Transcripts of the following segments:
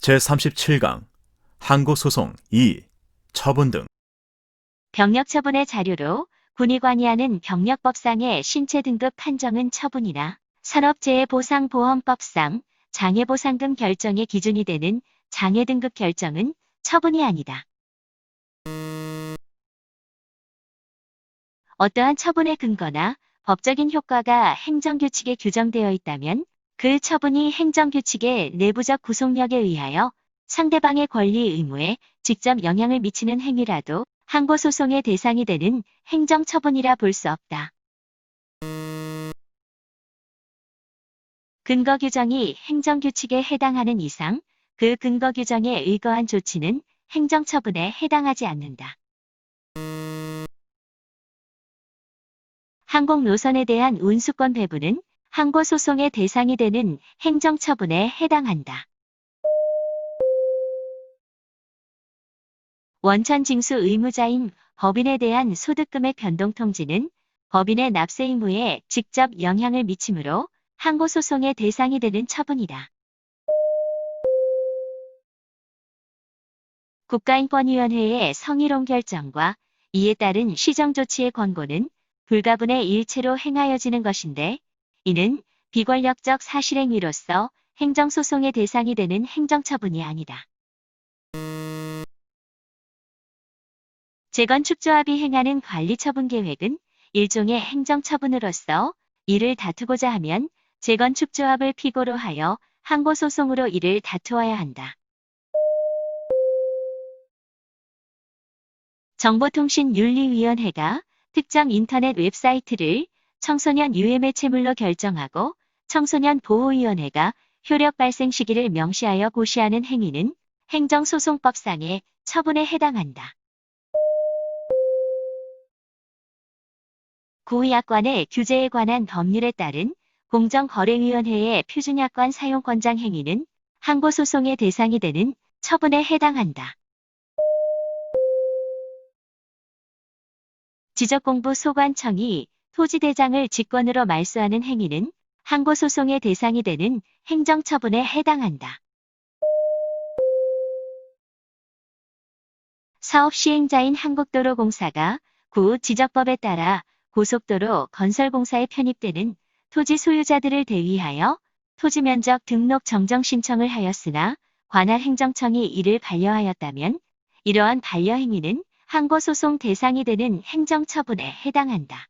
제37강 항고소송 2. 처분 등. 병력처분의 자료로 군이 관이하는 병력법상의 신체 등급 판정은 처분이나 산업재해보상보험법상 장애보상금 결정의 기준이 되는 장애 등급 결정은 처분이 아니다. 어떠한 처분의 근거나 법적인 효과가 행정규칙에 규정되어 있다면 그 처분이 행정규칙의 내부적 구속력에 의하여 상대방의 권리 의무에 직접 영향을 미치는 행위라도 항고소송의 대상이 되는 행정처분이라 볼 수 없다. 근거 규정이 행정규칙에 해당하는 이상 그 근거 규정에 의거한 조치는 행정처분에 해당하지 않는다. 항공노선에 대한 운수권 배분은 항고소송의 대상이 되는 행정처분에 해당한다. 원천징수 의무자인 법인에 대한 소득금액 변동 통지는 법인의 납세 의무에 직접 영향을 미치므로 항고소송의 대상이 되는 처분이다. 국가인권위원회의 성희롱 결정과 이에 따른 시정조치의 권고는 불가분의 일체로 행하여지는 것인데 이는 비권력적 사실행위로서 행정소송의 대상이 되는 행정처분이 아니다. 재건축조합이 행하는 관리처분계획은 일종의 행정처분으로서 이를 다투고자 하면 재건축조합을 피고로 하여 항고소송으로 이를 다투어야 한다. 정보통신윤리위원회가 특정 인터넷 웹사이트를 청소년 유해매체물로 결정하고 청소년 보호위원회가 효력 발생 시기를 명시하여 고시하는 행위는 행정소송법상의 처분에 해당한다. 고의약관의 규제에 관한 법률에 따른 공정거래위원회의 표준약관 사용권장 행위는 항고소송의 대상이 되는 처분에 해당한다. 지적공부소관청이 토지대장을 직권으로 말소하는 행위는 항고소송의 대상이 되는 행정처분에 해당한다. 사업시행자인 한국도로공사가 구지적법에 따라 고속도로 건설공사에 편입되는 토지 소유자들을 대위하여 토지면적 등록 정정 신청을 하였으나 관할 행정청이 이를 반려하였다면 이러한 반려행위는 항고소송 대상이 되는 행정처분에 해당한다.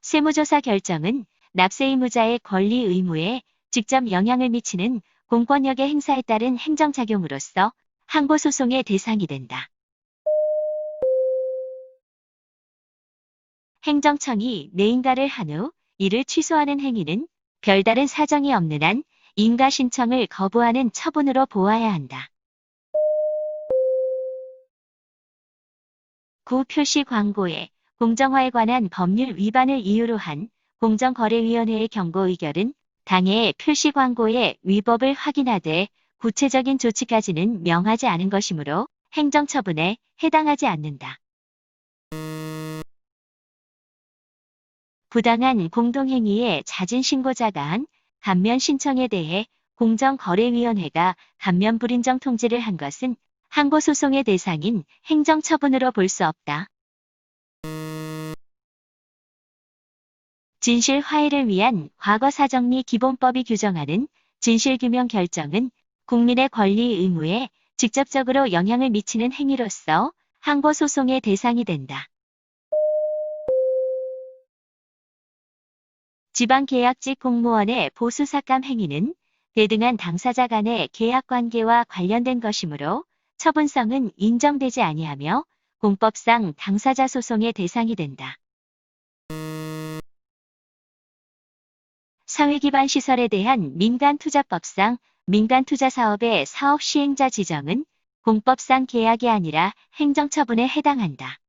세무조사 결정은 납세의무자의 권리 의무에 직접 영향을 미치는 공권력의 행사에 따른 행정작용으로서 항고소송의 대상이 된다. 행정청이 내인가를 한 후 이를 취소하는 행위는 별다른 사정이 없는 한 인가 신청을 거부하는 처분으로 보아야 한다. 구 표시 광고의 공정화에 관한 법률 위반을 이유로 한 공정거래위원회의 경고 의결은 당해의 표시 광고의 위법을 확인하되 구체적인 조치까지는 명하지 않은 것이므로 행정처분에 해당하지 않는다. 부당한 공동행위에 잦은 신고자가 한 감면 신청에 대해 공정거래위원회가 감면 불인정 통지를 한 것은 항고소송의 대상인 행정처분으로 볼 수 없다. 진실 화해를 위한 과거사정리 기본법이 규정하는 진실규명 결정은 국민의 권리 의무에 직접적으로 영향을 미치는 행위로서 항고소송의 대상이 된다. 지방계약직 공무원의 보수삭감 행위는 대등한 당사자 간의 계약관계와 관련된 것이므로 처분성은 인정되지 아니하며 공법상 당사자 소송의 대상이 된다. 사회기반 시설에 대한 민간투자법상 민간투자사업의 사업시행자 지정은 공법상 계약이 아니라 행정처분에 해당한다.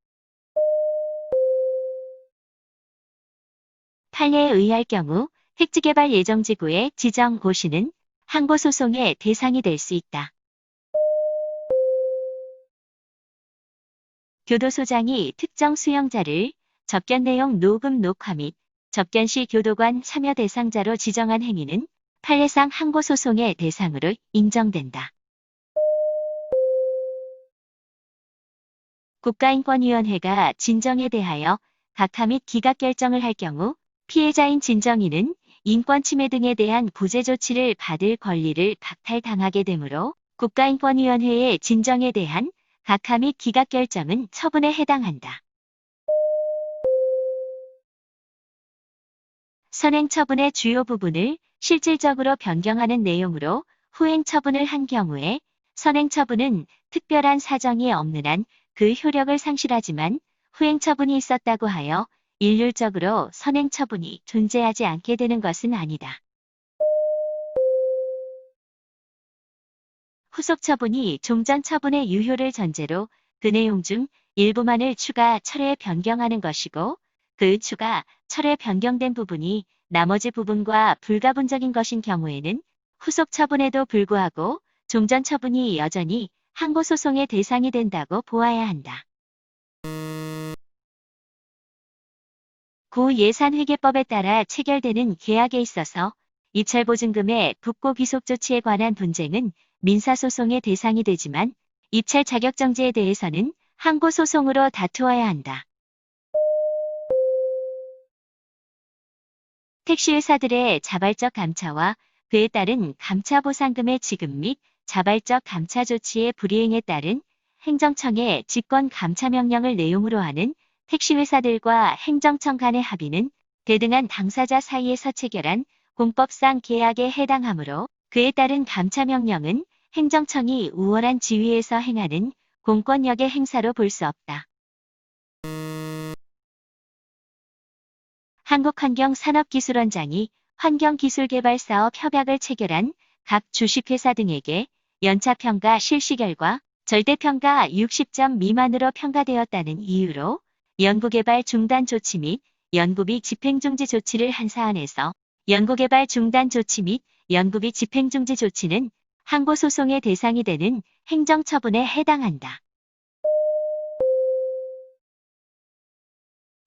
판례에 의할 경우 택지개발 예정지구의 지정 고시는 항고소송의 대상이 될 수 있다. 교도소장이 특정 수용자를 접견 내용 녹음 녹화 및 접견 시 교도관 참여 대상자로 지정한 행위는 판례상 항고소송의 대상으로 인정된다. 국가인권위원회가 진정에 대하여 각하 및 기각 결정을 할 경우 피해자인 진정인은 인권침해 등에 대한 구제 조치를 받을 권리를 박탈당하게 되므로 국가인권위원회의 진정에 대한 각하 및 기각 결정은 처분에 해당한다. 선행처분의 주요 부분을 실질적으로 변경하는 내용으로 후행처분을 한 경우에 선행처분은 특별한 사정이 없는 한 그 효력을 상실하지만 후행처분이 있었다고 하여 일률적으로 선행처분이 존재하지 않게 되는 것은 아니다. 후속처분이 종전처분의 유효를 전제로 그 내용 중 일부만을 추가 철회 변경하는 것이고 그 추가 철회 변경된 부분이 나머지 부분과 불가분적인 것인 경우에는 후속처분에도 불구하고 종전처분이 여전히 항고소송의 대상이 된다고 보아야 한다. 구예산회계법에 따라 체결되는 계약에 있어서 입찰보증금의 붓고 귀속 조치에 관한 분쟁은 민사소송의 대상이 되지만 입찰 자격정지에 대해서는 항고소송으로 다투어야 한다. 택시회사들의 자발적 감차와 그에 따른 감차보상금의 지급 및 자발적 감차 조치의 불이행에 따른 행정청의 직권 감차명령을 내용으로 하는 택시회사들과 행정청 간의 합의는 대등한 당사자 사이에서 체결한 공법상 계약에 해당하므로 그에 따른 감차명령은 행정청이 우월한 지위에서 행하는 공권력의 행사로 볼 수 없다. 한국환경산업기술원장이 환경기술개발사업 협약을 체결한 각 주식회사 등에게 연차평가 실시 결과 절대평가 60점 미만으로 평가되었다는 이유로 연구개발 중단 조치 및 연구비 집행중지 조치를 한 사안에서 연구개발 중단 조치 및 연구비 집행중지 조치는 항고소송의 대상이 되는 행정처분에 해당한다.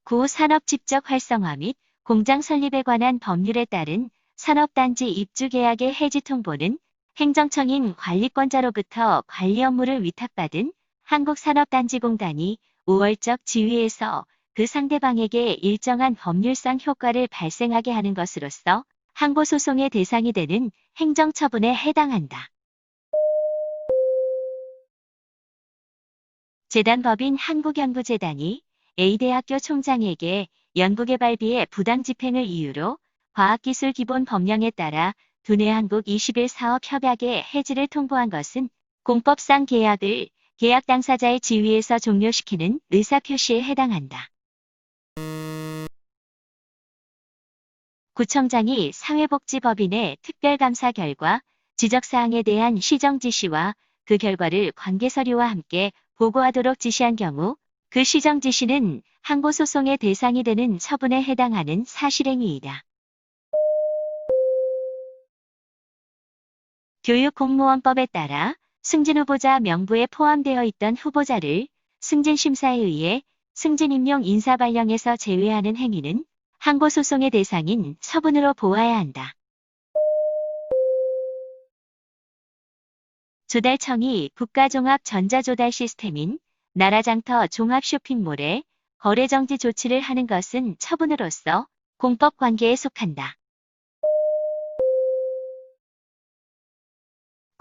구 산업집적 활성화 및 공장 설립에 관한 법률에 따른 산업단지 입주계약의 해지 통보는 행정청인 관리권자로부터 관리 업무를 위탁받은 한국산업단지공단이 우월적 지위에서 그 상대방에게 일정한 법률상 효과를 발생하게 하는 것으로서 항고소송의 대상이 되는 행정처분에 해당한다. 재단법인 한국연구재단이 A대학교 총장에게 연구개발비의 부당 집행을 이유로 과학기술기본법령에 따라 두뇌 한국 21 사업협약의 해지를 통보한 것은 공법상 계약을 계약 당사자의 지위에서 종료시키는 의사표시에 해당한다. 구청장이 사회복지법인의 특별감사 결과 지적사항에 대한 시정 지시와 그 결과를 관계서류와 함께 보고하도록 지시한 경우 그 시정 지시는 항고소송의 대상이 되는 처분에 해당하는 사실행위이다. 교육공무원법에 따라 승진후보자 명부에 포함되어 있던 후보자를 승진심사에 의해 승진임용 인사발령에서 제외하는 행위는 항고소송의 대상인 처분으로 보아야 한다. 조달청이 국가종합전자조달시스템인 나라장터 종합쇼핑몰에 거래정지 조치를 하는 것은 처분으로서 공법관계에 속한다.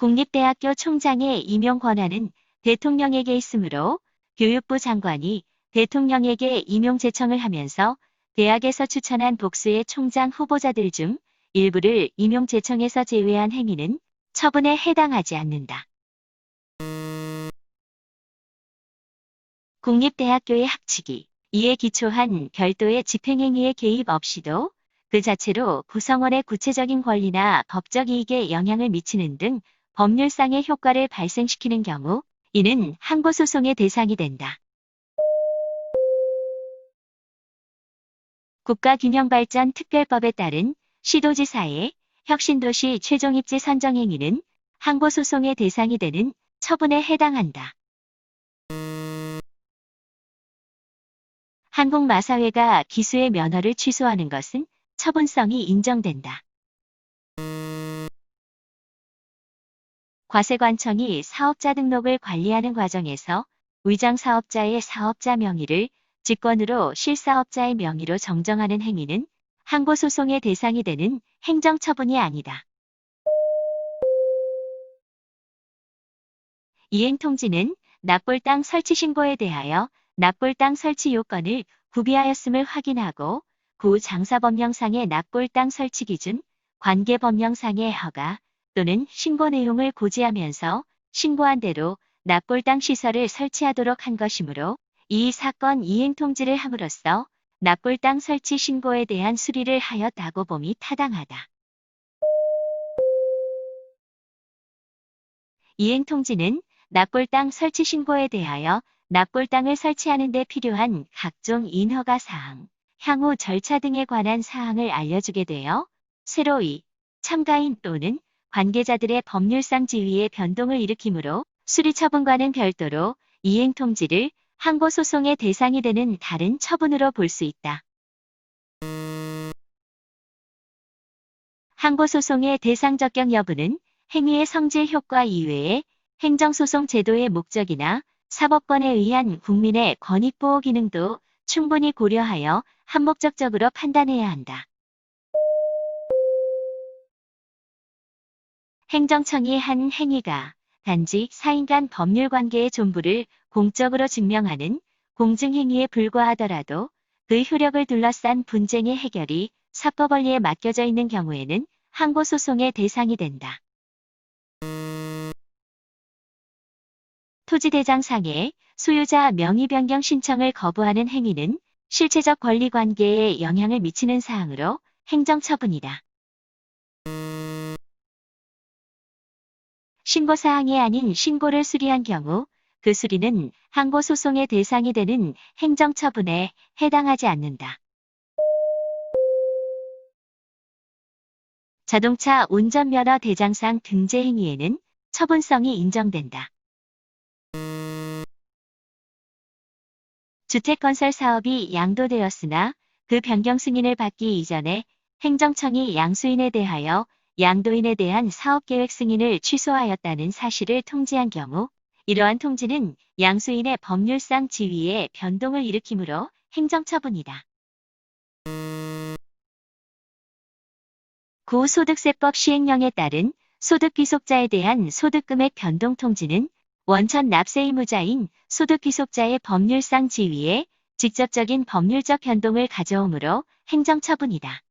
국립대학교 총장의 임용 권한은 대통령에게 있으므로 교육부 장관이 대통령에게 임용 제청을 하면서 대학에서 추천한 복수의 총장 후보자들 중 일부를 임용 제청에서 제외한 행위는 처분에 해당하지 않는다. 국립대학교의 학칙이 이에 기초한 별도의 집행행위의 개입 없이도 그 자체로 구성원의 구체적인 권리나 법적 이익에 영향을 미치는 등 법률상의 효과를 발생시키는 경우 이는 항고소송의 대상이 된다. 국가균형발전특별법에 따른 시도지사의 혁신도시 최종입지 선정행위는 항고소송의 대상이 되는 처분에 해당한다. 한국마사회가 기수의 면허를 취소하는 것은 처분성이 인정된다. 과세관청이 사업자 등록을 관리하는 과정에서 위장 사업자의 사업자 명의를 직권으로 실사업자의 명의로 정정하는 행위는 항고소송의 대상이 되는 행정처분이 아니다. 이행통지는 납볼 땅 설치 신고에 대하여 납볼 땅 설치 요건을 구비하였음을 확인하고 구 장사법령상의 납볼 땅 설치 기준, 관계법령상의 허가 또는 신고 내용을 고지하면서 신고한 대로 납볼 땅 시설을 설치하도록 한 것이므로 이 사건 이행통지를 함으로써 납볼 땅 설치 신고에 대한 수리를 하였다고 봄이 타당하다. 이행통지는 납볼 땅 설치 신고에 대하여 납볼 땅을 설치하는 데 필요한 각종 인허가 사항, 향후 절차 등에 관한 사항을 알려주게 되어 새로이 참가인 또는 관계자들의 법률상 지위에 변동을 일으키므로 수리처분과는 별도로 이행통지를 항고소송의 대상이 되는 다른 처분으로 볼 수 있다. 항고소송의 대상 적격 여부는 행위의 성질 효과 이외에 행정소송 제도의 목적이나 사법권에 의한 국민의 권익보호 기능도 충분히 고려하여 한목적적으로 판단해야 한다. 행정청이 한 행위가 단지 사인 간 법률관계의 존부를 공적으로 증명하는 공증행위에 불과하더라도 그 효력을 둘러싼 분쟁의 해결이 사법원리에 맡겨져 있는 경우에는 항고소송의 대상이 된다. 토지대장상의 소유자 명의 변경 신청을 거부하는 행위는 실체적 권리관계에 영향을 미치는 사항으로 행정처분이다. 신고사항이 아닌 신고를 수리한 경우 그 수리는 항고소송의 대상이 되는 행정처분에 해당하지 않는다. 자동차 운전면허 대장상 등재 행위에는 처분성이 인정된다. 주택건설 사업이 양도되었으나 그 변경 승인을 받기 이전에 행정청이 양수인에 대하여 양도인에 대한 사업계획 승인을 취소하였다는 사실을 통지한 경우 이러한 통지는 양수인의 법률상 지위에 변동을 일으키므로 행정처분이다. 구소득세법 시행령에 따른 소득귀속자에 대한 소득금액 변동 통지는 원천 납세 의무자인 소득귀속자의 법률상 지위에 직접적인 법률적 변동을 가져오므로 행정처분이다.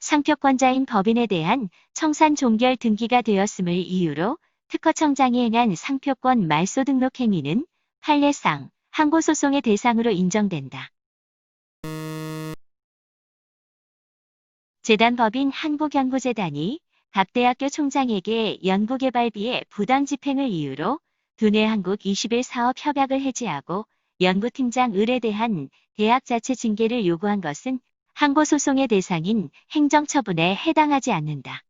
상표권자인 법인에 대한 청산 종결 등기가 되었음을 이유로 특허청장이 행한 상표권 말소 등록 행위는 판례상 항고소송의 대상으로 인정된다. 재단법인 한국연구재단이 각 대학교 총장에게 연구개발비의 부당 집행을 이유로 두뇌 한국 21 사업 협약을 해지하고 연구팀장 을에 대한 대학 자체 징계를 요구한 것은 항고소송의 대상인 행정처분에 해당하지 않는다.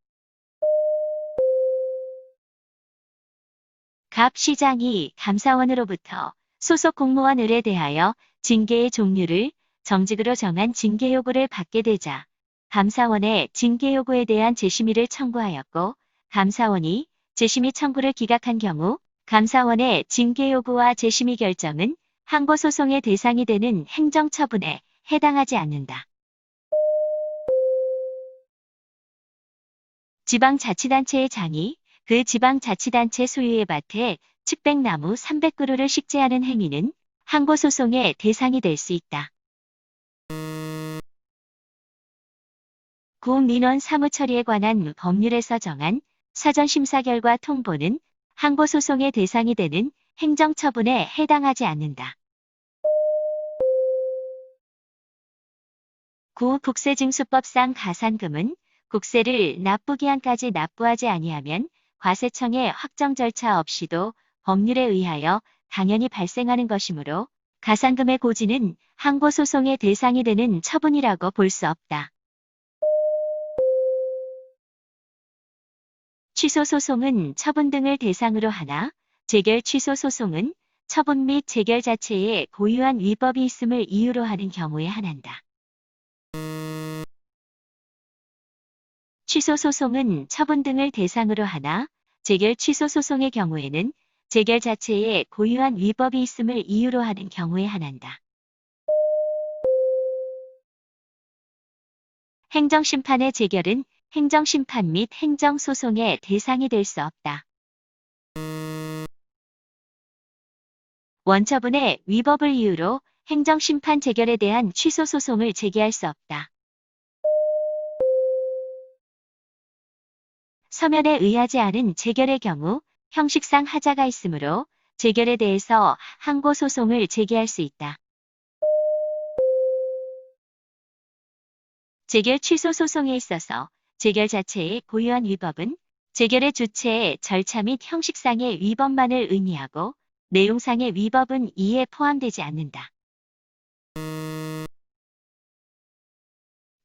갑 시장이 감사원으로부터 소속 공무원 을에 대하여 징계의 종류를 정직으로 정한 징계 요구를 받게 되자 감사원에 징계 요구에 대한 재심의를 청구하였고 감사원이 재심의 청구를 기각한 경우 감사원의 징계 요구와 재심의 결정은 항고소송의 대상이 되는 행정처분에 해당하지 않는다. 지방자치단체의 장이 그 지방자치단체 소유의 밭에 측백나무 300그루를 식재하는 행위는 항고소송의 대상이 될 수 있다. 구민원 사무처리에 관한 법률에서 정한 사전심사 결과 통보는 항고소송의 대상이 되는 행정처분에 해당하지 않는다. 구 국세징수법상 가산금은 국세를 납부기한까지 납부하지 아니하면 과세청의 확정 절차 없이도 법률에 의하여 당연히 발생하는 것이므로 가산금의 고지는 항고소송의 대상이 되는 처분이라고 볼 수 없다. 취소소송은 처분 등을 대상으로 하나 재결 취소소송은 처분 및 재결 자체에 고유한 위법이 있음을 이유로 하는 경우에 한한다. 취소 소송은 처분 등을 대상으로 하나 재결 취소 소송의 경우에는 재결 자체에 고유한 위법이 있음을 이유로 하는 경우에 한한다. 행정심판의 재결은 행정심판 및 행정소송의 대상이 될 수 없다. 원처분의 위법을 이유로 행정심판 재결에 대한 취소 소송을 제기할 수 없다. 서면에 의하지 않은 재결의 경우 형식상 하자가 있으므로 재결에 대해서 항고 소송을 제기할 수 있다. 재결 취소 소송에 있어서 재결 자체의 고유한 위법은 재결의 주체, 절차 및 형식상의 위법만을 의미하고 내용상의 위법은 이에 포함되지 않는다.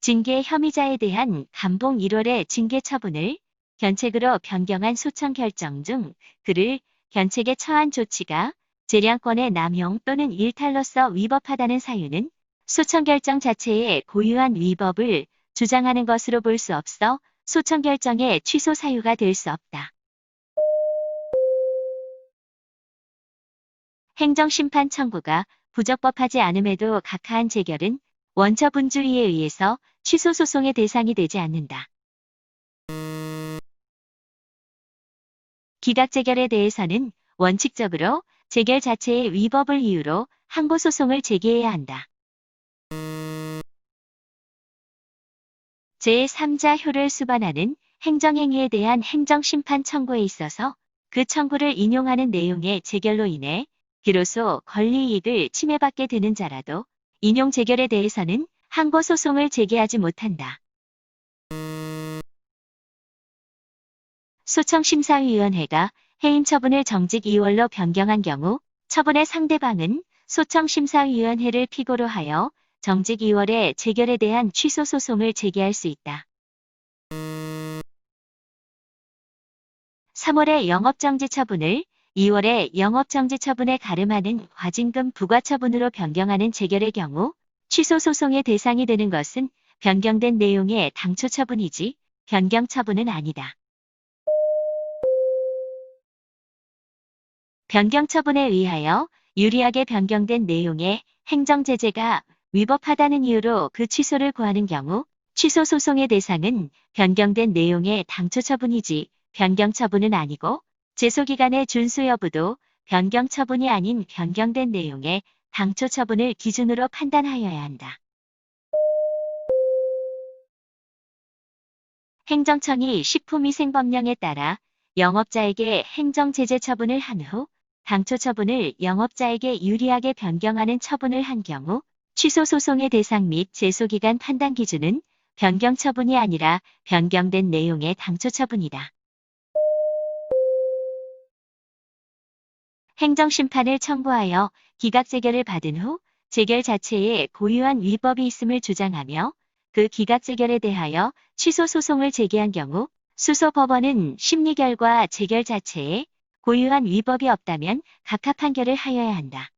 징계 혐의자에 대한 감봉 1월의 징계 처분을 견책으로 변경한 소청 결정 중 그를 견책에 처한 조치가 재량권의 남용 또는 일탈로서 위법하다는 사유는 소청 결정 자체의 고유한 위법을 주장하는 것으로 볼 수 없어 소청 결정의 취소 사유가 될 수 없다. 행정심판 청구가 부적법하지 않음에도 각하한 재결은 원처분주의에 의해서 취소 소송의 대상이 되지 않는다. 기각재결에 대해서는 원칙적으로 재결 자체의 위법을 이유로 항고소송을 제기해야 한다. 제3자효를 수반하는 행정행위에 대한 행정심판 청구에 있어서 그 청구를 인용하는 내용의 재결로 인해 비로소 권리이익을 침해받게 되는 자라도 인용 재결에 대해서는 항고소송을 제기하지 못한다. 소청심사위원회가 해임 처분을 정직 2월로 변경한 경우 처분의 상대방은 소청심사위원회를 피고로 하여 정직 2월의 재결에 대한 취소 소송을 제기할 수 있다. 3월의 영업정지 처분을 2월의 영업정지 처분에 가름하는 과징금 부과 처분으로 변경하는 재결의 경우 취소 소송의 대상이 되는 것은 변경된 내용의 당초 처분이지 변경 처분은 아니다. 변경 처분에 의하여 유리하게 변경된 내용의 행정제재가 위법하다는 이유로 그 취소를 구하는 경우 취소 소송의 대상은 변경된 내용의 당초 처분이지 변경 처분은 아니고 제소기간의 준수 여부도 변경 처분이 아닌 변경된 내용의 당초 처분을 기준으로 판단하여야 한다. 행정청이 식품위생법령에 따라 영업자에게 행정제재 처분을 한 후 당초 처분을 영업자에게 유리하게 변경하는 처분을 한 경우 취소 소송의 대상 및 제소기간 판단 기준은 변경 처분이 아니라 변경된 내용의 당초 처분이다. 행정심판을 청구하여 기각재결을 받은 후 재결 자체에 고유한 위법이 있음을 주장하며 그 기각재결에 대하여 취소 소송을 제기한 경우 수소법원은 심리결과 재결 자체에 고유한 위법이 없다면 각하 판결을 하여야 한다.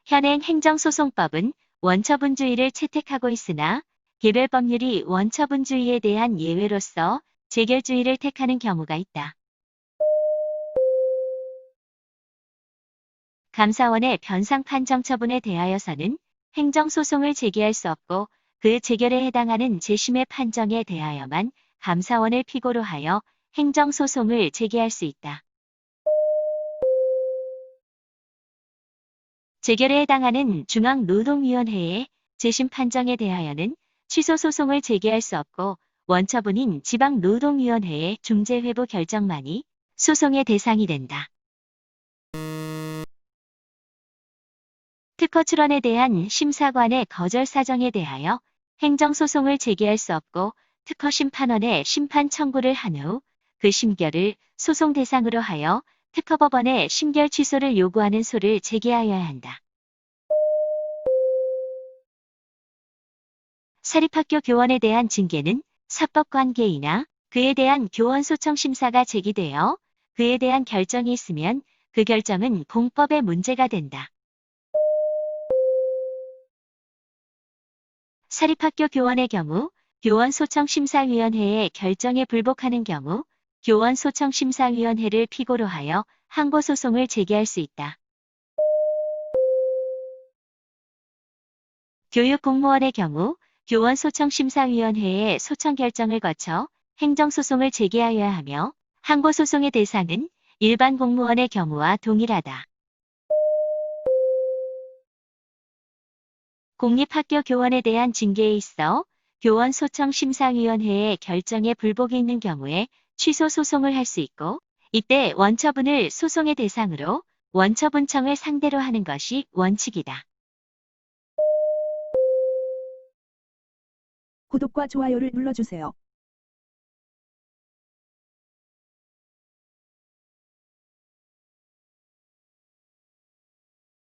현행 행정소송법은 원처분주의를 채택하고 있으나 개별 법률이 원처분주의에 대한 예외로서 재결주의를 택하는 경우가 있다. 감사원의 변상 판정 처분에 대하여서는 행정소송을 제기할 수 없고 그 재결에 해당하는 재심의 판정에 대하여만 감사원을 피고로 하여 행정소송을 제기할 수 있다. 재결에 해당하는 중앙노동위원회의 재심 판정에 대하여는 취소 소송을 제기할 수 없고 원처분인 지방노동위원회의 중재회부 결정만이 소송의 대상이 된다. 특허 출원에 대한 심사관의 거절 사정에 대하여 행정소송을 제기할 수 없고 특허심판원에 심판 청구를 한 후 그 심결을 소송 대상으로 하여 특허법원에 심결 취소를 요구하는 소를 제기하여야 한다. 사립학교 교원에 대한 징계는 사법관계이나 그에 대한 교원 소청 심사가 제기되어 그에 대한 결정이 있으면 그 결정은 공법의 문제가 된다. 사립학교 교원의 경우 교원소청심사위원회의 결정에 불복하는 경우 교원소청심사위원회를 피고로 하여 항고소송을 제기할 수 있다. 교육공무원의 경우 교원소청심사위원회의 소청 결정을 거쳐 행정소송을 제기하여야 하며 항고소송의 대상은 일반 공무원의 경우와 동일하다. 공립학교 교원에 대한 징계에 있어 교원소청심사위원회의 결정에 불복이 있는 경우에 취소 소송을 할 수 있고, 이때 원처분을 소송의 대상으로 원처분청을 상대로 하는 것이 원칙이다. 구독과 좋아요를 눌러주세요.